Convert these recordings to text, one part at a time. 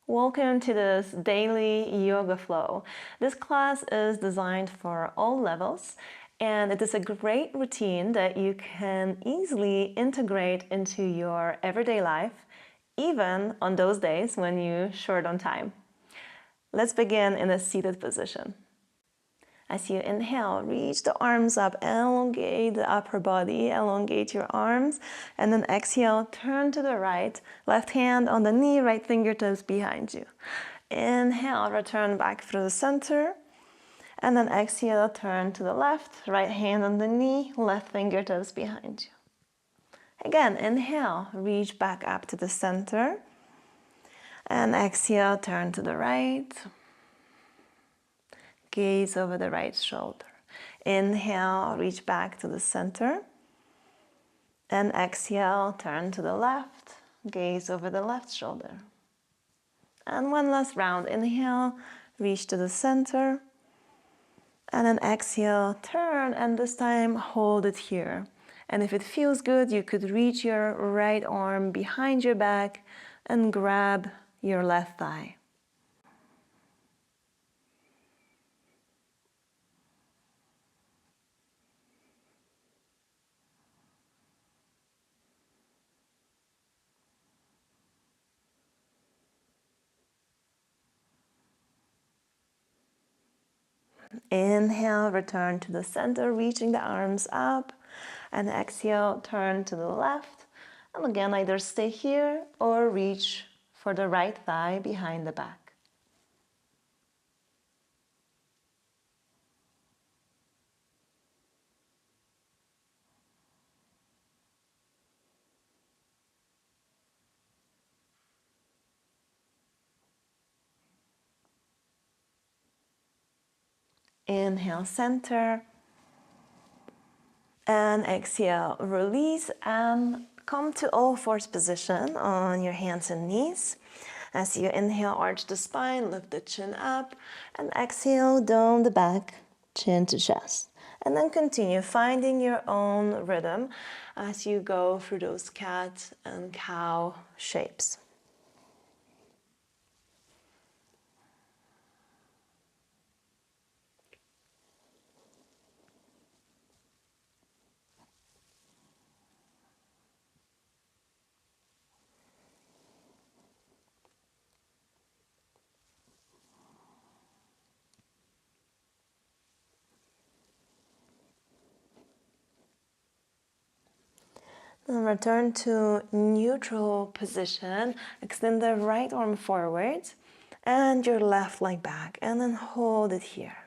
Welcome to this daily yoga flow. This class is designed for all levels, and it is a great routine that you can easily integrate into your everyday life, even on those days when you're short on time. Let's begin in a seated position. As you inhale, reach the arms up, elongate the upper body, elongate your arms, and then exhale, turn to the right, left hand on the knee, right fingertips behind you. Inhale, return back through the center, and then exhale, turn to the left, right hand on the knee, left fingertips behind you. Again, inhale, reach back up to the center, and exhale, turn to the right. Gaze over the right shoulder. Inhale, reach back to the center. And exhale, turn to the left. Gaze over the left shoulder. And one last round. Inhale, reach to the center. And then exhale, turn, and this time hold it here. And if it feels good, you could reach your right arm behind your back and grab your left thigh. Inhale, return to the center, reaching the arms up. And exhale, turn to the left. And again, either stay here or reach for the right thigh behind the back. Inhale, center. And exhale, release and come to all fours position on your hands and knees. As you inhale, arch the spine, lift the chin up, and exhale, dome the back, chin to chest. And then continue finding your own rhythm as you go through those cat and cow shapes. Then return to neutral position. Extend the right arm forward and your left leg back, and then hold it here.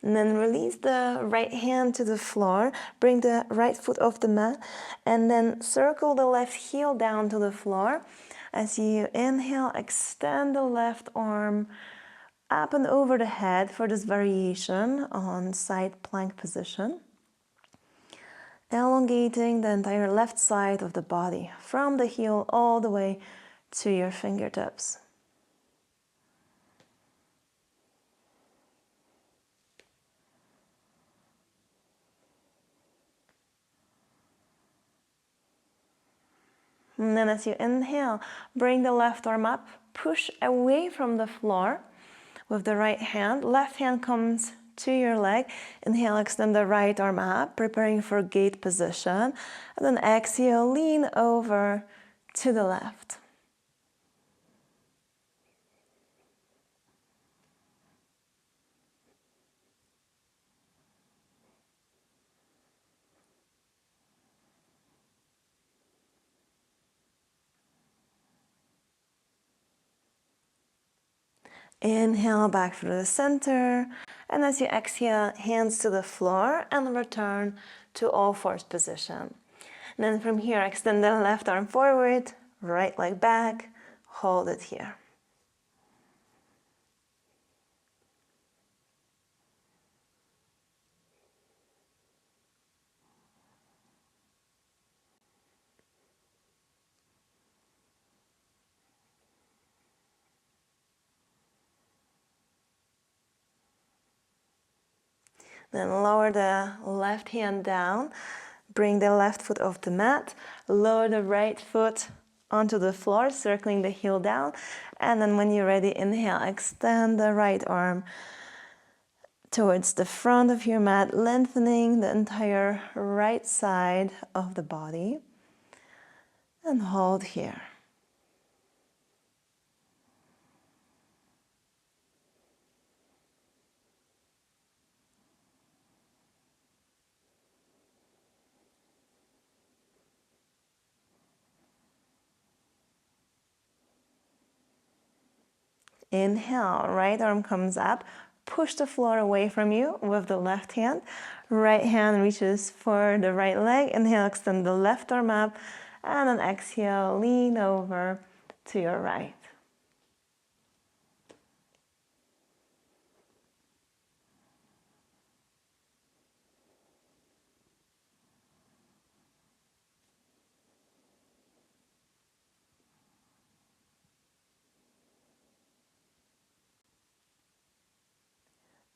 And then release the right hand to the floor, bring the right foot off the mat, and then circle the left heel down to the floor. As you inhale, extend the left arm up and over the head for this variation on side plank position. Elongating the entire left side of the body, from the heel all the way to your fingertips. And then as you inhale, bring the left arm up, push away from the floor with the right hand. Left hand comes to your leg. Inhale, extend the right arm up, preparing for gate position. And then exhale, lean over to the left. Inhale back through the center, and as you exhale, hands to the floor and return to all fours position. And then from here, extend the left arm forward, right leg back, hold it here. Then lower the left hand down, bring the left foot off the mat, lower the right foot onto the floor, circling the heel down, and then when you're ready, inhale, extend the right arm towards the front of your mat, lengthening the entire right side of the body, and hold here. Inhale, right arm comes up, push the floor away from you with the left hand. Right hand reaches for the right leg. Inhale, extend the left arm up, and then exhale, lean over to your right.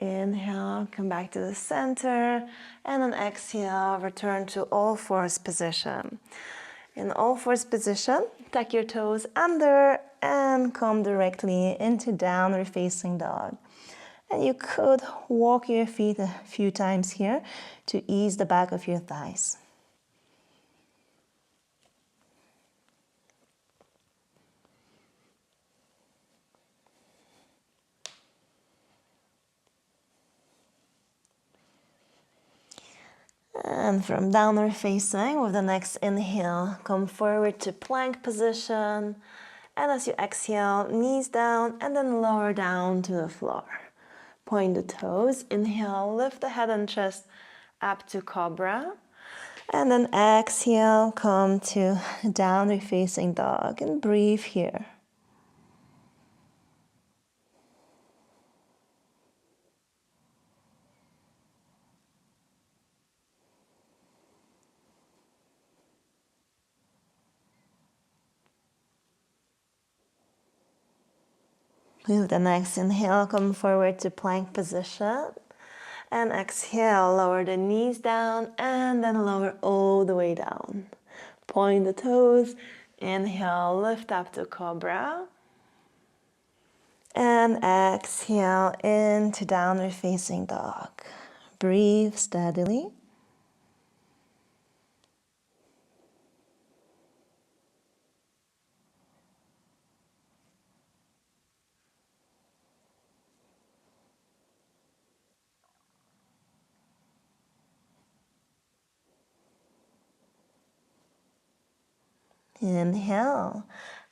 Inhale, come back to the center, and then exhale, return to all fours position. In all fours position, tuck your toes under and come directly into downward facing dog. And you could walk your feet a few times here to ease the back of your thighs. And from downward facing, with the next inhale, come forward to plank position. And as you exhale, knees down and then lower down to the floor. Point the toes. Inhale, lift the head and chest up to cobra. And then exhale, come to downward facing dog and breathe here. With the next inhale, come forward to plank position. And exhale, lower the knees down and then lower all the way down. Point the toes. Inhale, lift up to cobra. And exhale into downward facing dog. Breathe steadily. Inhale,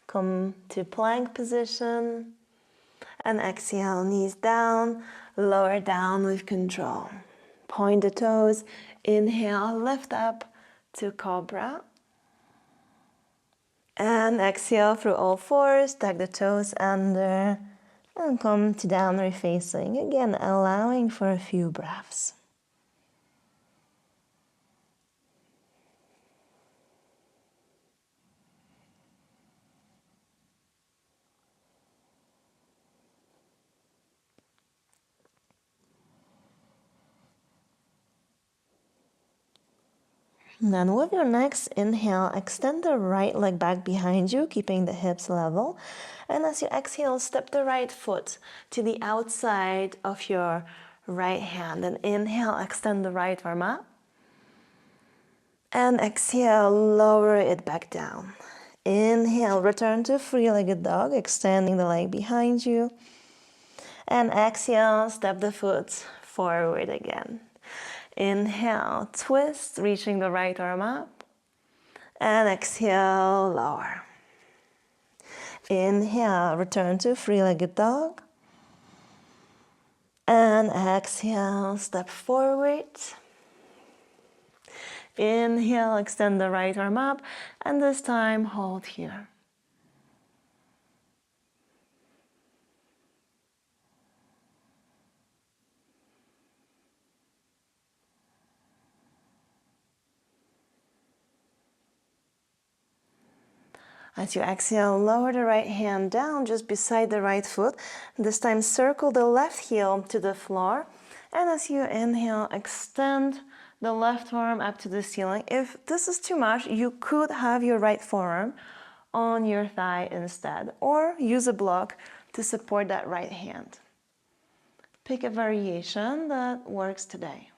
come to plank position, and exhale, knees down, lower down with control. Point the toes, inhale, lift up to cobra. And exhale through all fours, tuck the toes under, and come to downward facing. Again, allowing for a few breaths. Then with your next inhale, extend the right leg back behind you, keeping the hips level. And as you exhale, step the right foot to the outside of your right hand. And inhale, extend the right arm up. And exhale, lower it back down. Inhale, return to three-legged dog, extending the leg behind you. And exhale, step the foot forward again. Inhale, twist, reaching the right arm up. And exhale, lower. Inhale, return to three-legged dog. And exhale, step forward. Inhale, extend the right arm up. And this time, hold here. As you exhale, lower the right hand down just beside the right foot. This time, circle the left heel to the floor And as you inhale, extend the left arm up to the ceiling. If this is too much, you could have your right forearm on your thigh instead, or use a block to support that right hand. Pick a variation that works today.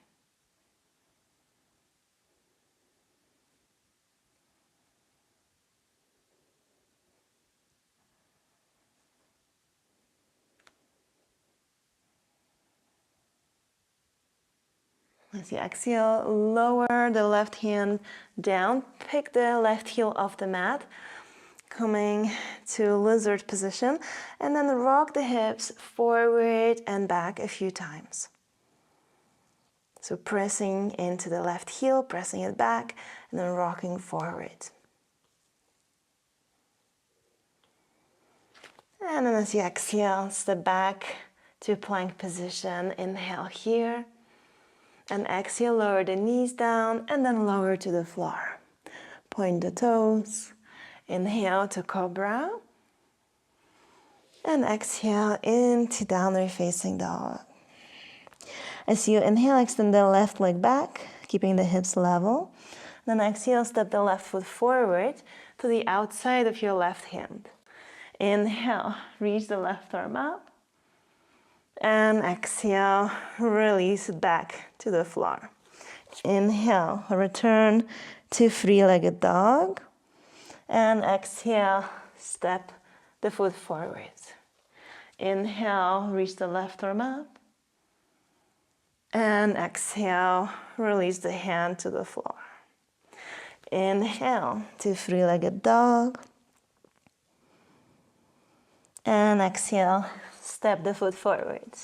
As you exhale, lower the left hand down, pick the left heel off the mat, coming to lizard position, and then rock the hips forward and back a few times. So pressing into the left heel, pressing it back, and then rocking forward. And then as you exhale, step back to plank position. Inhale here. And exhale, lower the knees down and then lower to the floor. Point the toes. Inhale to cobra. And exhale into downward facing dog. As you inhale, extend the left leg back, keeping the hips level. Then exhale, step the left foot forward to the outside of your left hand. Inhale, reach the left arm up. And exhale, release back to the floor. Inhale, return to three-legged dog. And exhale, step the foot forward. Inhale, reach the left arm up. And exhale, release the hand to the floor. Inhale to three-legged dog. And exhale, step the foot forward.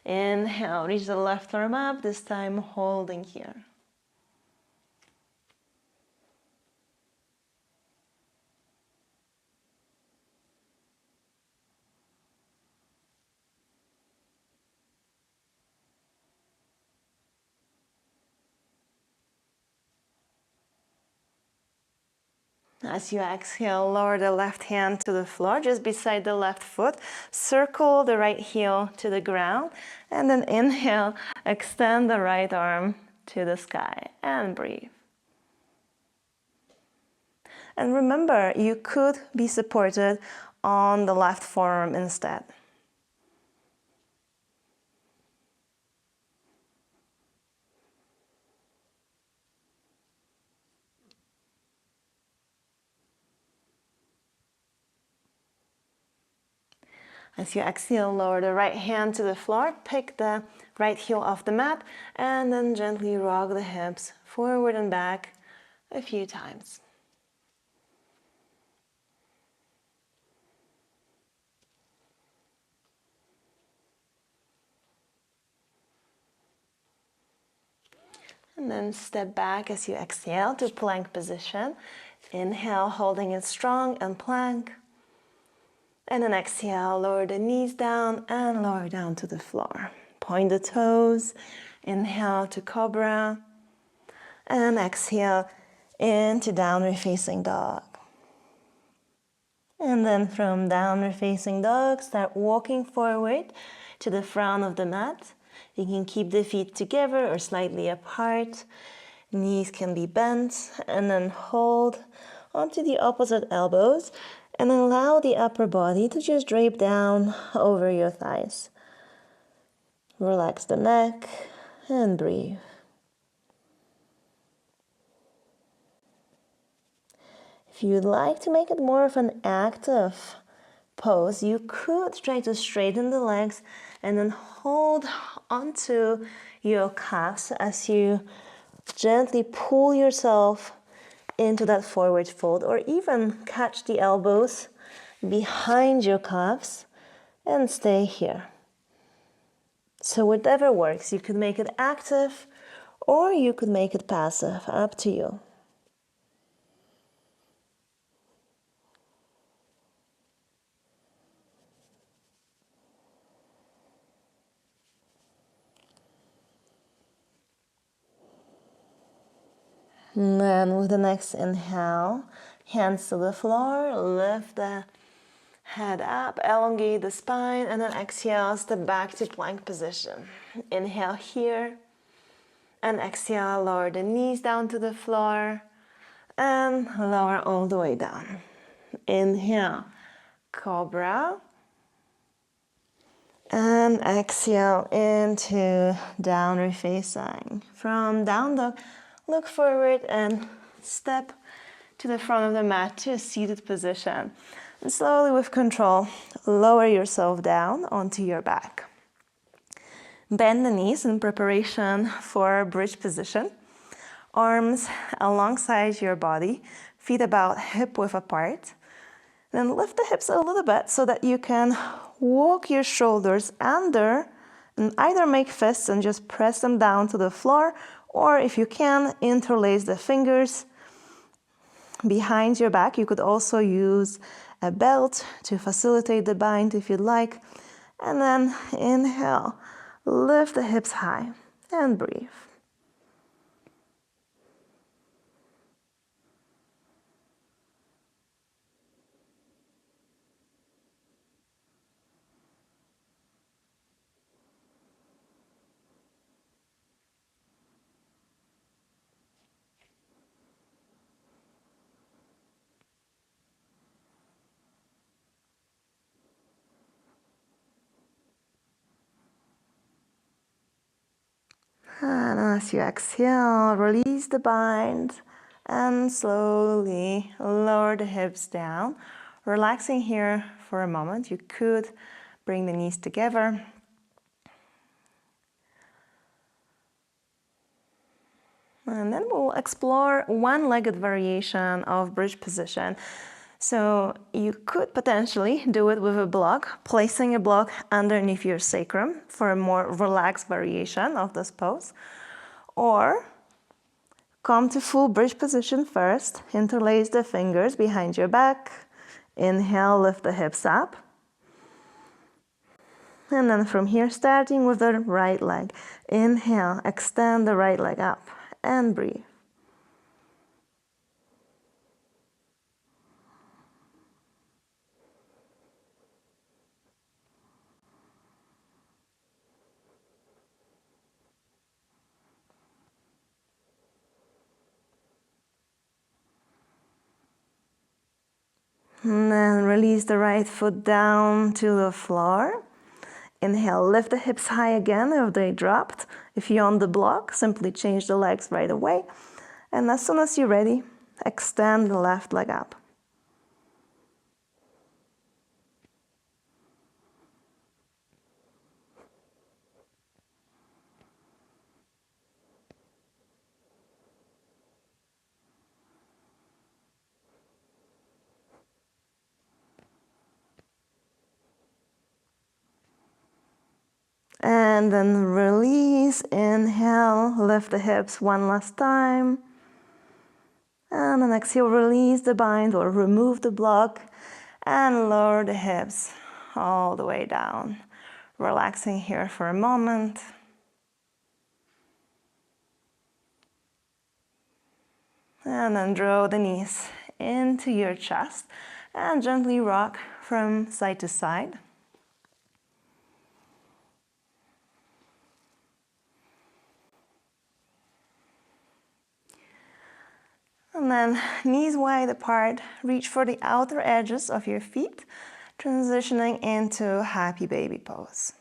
Inhale, reach the left arm up, this time holding here. As you exhale, lower the left hand to the floor, just beside the left foot. Circle the right heel to the ground. And then inhale, extend the right arm to the sky and breathe. And remember, you could be supported on the left forearm instead. As you exhale, lower the right hand to the floor, pick the right heel off the mat, and then gently rock the hips forward and back a few times. And then step back as you exhale to plank position. Inhale, holding it strong and plank. And then exhale, lower the knees down and lower down to the floor. Point the toes. Inhale to cobra. And exhale into downward facing dog. And then from downward facing dog, start walking forward to the front of the mat. You can keep the feet together or slightly apart. Knees can be bent. And then hold onto the opposite elbows. And allow the upper body to just drape down over your thighs. Relax the neck and breathe. If you'd like to make it more of an active pose, you could try to straighten the legs and then hold onto your calves as you gently pull yourself into that forward fold, or even catch the elbows behind your calves and stay here. So whatever works, you could make it active or you could make it passive, up to you. And then with the next inhale, hands to the floor, lift the Head up, elongate the spine, and then exhale, step back to plank position. Inhale here, and exhale, lower the knees down to the floor, and lower all the way down. Inhale, cobra, and exhale into downward facing. From down dog, look forward and step to the front of the mat to a seated position. And slowly with control, lower yourself down onto your back. Bend the knees in preparation for bridge position. Arms alongside your body, feet about hip-width apart. Then lift the hips a little bit so that you can walk your shoulders under and either make fists and just press them down to the floor, or if you can, interlace the fingers behind your back. You could also use a belt to facilitate the bind if you'd like. And then inhale, lift the hips high and breathe. And as you exhale, release the bind and slowly lower the hips down. Relaxing here for a moment. You could bring the knees together. And then we'll explore one-legged variation of bridge position. So you could potentially do it with a block, placing a block underneath your sacrum for a more relaxed variation of this pose. Or come to full bridge position first, interlace the fingers behind your back. Inhale, lift the hips up. And then from here, starting with the right leg. Inhale, extend the right leg up and breathe. And then release the right foot down to the floor. Inhale, lift the hips high again if they dropped. If you're on the block, simply change the legs right away. And as soon as you're ready, extend the left leg up. And then release, inhale, lift the hips one last time. And then exhale, release the bind or remove the block and lower the hips all the way down. Relaxing here for a moment. And then draw the knees into your chest and gently rock from side to side. And then knees wide apart, reach for the outer edges of your feet, transitioning into happy baby pose.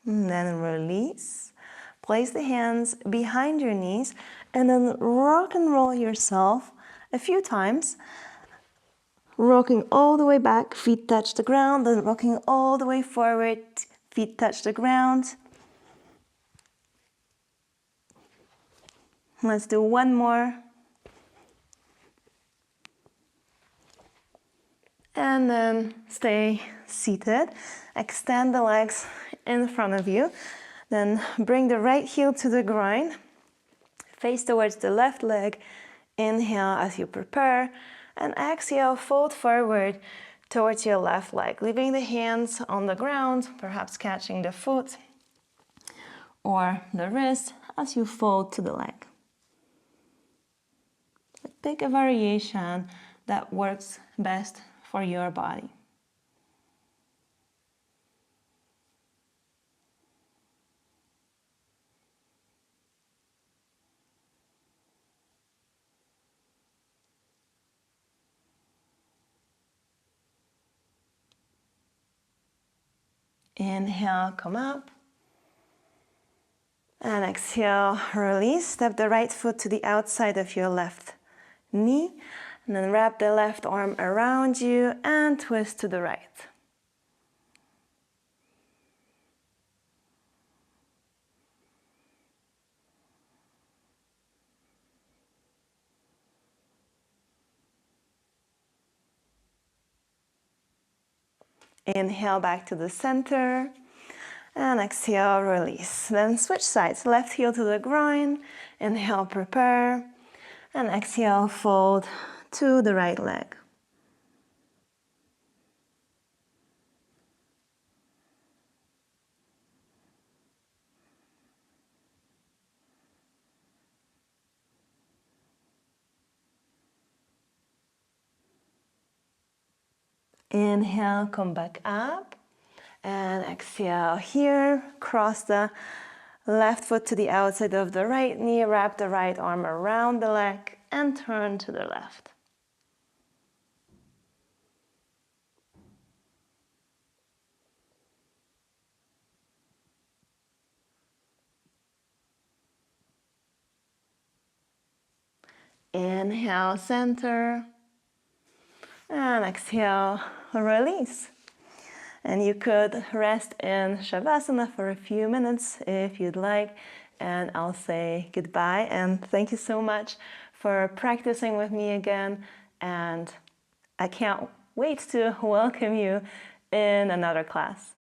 And then release. Place the hands behind your knees and then rock and roll yourself a few times. Rocking all the way back, feet touch the ground, then rocking all the way forward, feet touch the ground. Let's do one more. And then stay seated. Extend the legs in front of you. Then bring the right heel to the groin, face towards the left leg. Inhale as you prepare, and exhale, fold forward towards your left leg, leaving the hands on the ground, perhaps catching the foot or the wrist as you fold to the leg. Pick a variation that works best for your body. Inhale, come up. And exhale, release. Step the right foot to the outside of your left knee. And then wrap the left arm around you and twist to the right. Inhale back to the center. And exhale, release. Then switch sides. Left heel to the groin. Inhale, prepare. And exhale, fold to the right leg. Inhale, come back up. And exhale here, cross the left foot to the outside of the right knee, wrap the right arm around the leg, and turn to the left. Inhale, center, and exhale, release. And you could rest in Shavasana for a few minutes if you'd like, and I'll say goodbye. And thank you so much for practicing with me again, and I can't wait to welcome you in another class.